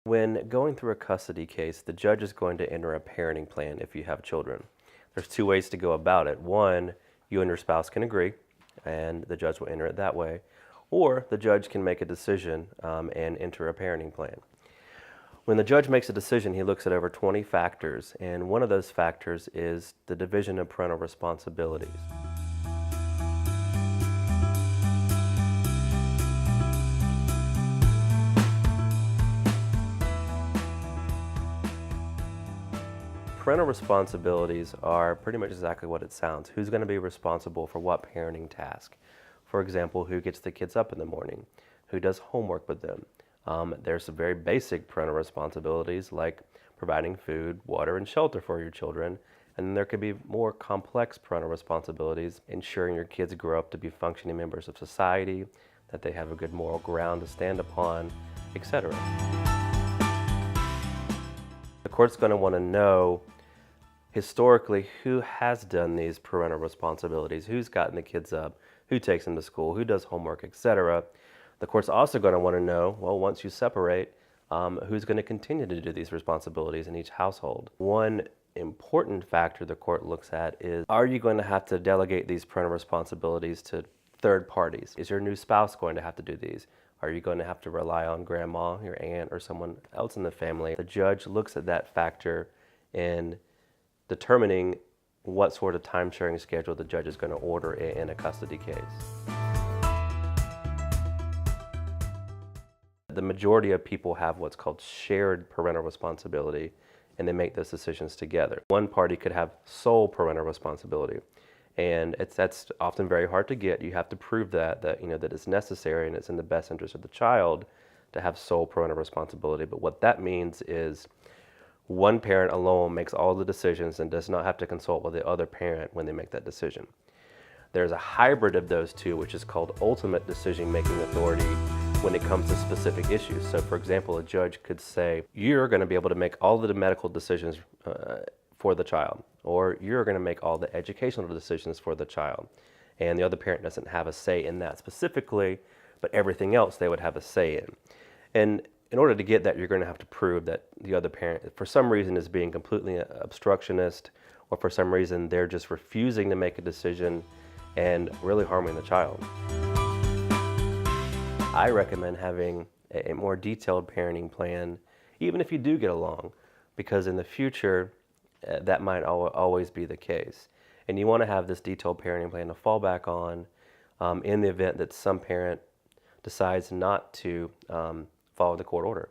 When going through a custody case, the judge is going to enter a parenting plan if you have children. There's two ways to go about it. One, you and your spouse can agree, and the judge will enter it that way. Or the judge can make a decision and enter a parenting plan. When the judge makes a decision, he looks at over 20 factors, and one of those factors is the division of parental responsibilities. Parental responsibilities are pretty much exactly what it sounds. Who's going to be responsible for what parenting task? For example, who gets the kids up in the morning? Who does homework with them? There's some very basic parental responsibilities like providing food, water, and shelter for your children. And then there could be more complex parental responsibilities, ensuring your kids grow up to be functioning members of society, that they have a good moral ground to stand upon, etc. The court's going to want to know historically who has done these parental responsibilities, who's gotten the kids up, who takes them to school, who does homework, etc. The court's also going to want to know, well, once you separate, who's going to continue to do these responsibilities in each household. One important factor the court looks at is, are you going to have to delegate these parental responsibilities to third parties? Is your new spouse going to have to do these? Are you going to have to rely on grandma, your aunt, or someone else in the family? The judge looks at that factor in determining what sort of time-sharing schedule the judge is going to order in a custody case. The majority of people have what's called shared parental responsibility, and they make those decisions together. One party could have sole parental responsibility, and that's often very hard to get. You have to prove that it's necessary and it's in the best interest of the child to have sole parental responsibility. But what that means is one parent alone makes all the decisions and does not have to consult with the other parent when they make that decision. There's a hybrid of those two, which is called ultimate decision-making authority when it comes to specific issues. So for example, a judge could say, you're going to be able to make all the medical decisions for the child, or you're going to make all the educational decisions for the child. And the other parent doesn't have a say in that specifically, but everything else they would have a say in. And in order to get that, you're going to have to prove that the other parent, for some reason, is being completely obstructionist, or for some reason, they're just refusing to make a decision and really harming the child. I recommend having a more detailed parenting plan, even if you do get along, because in the future, that might always be the case. And you want to have this detailed parenting plan to fall back on in the event that some parent decides not to follow the court order.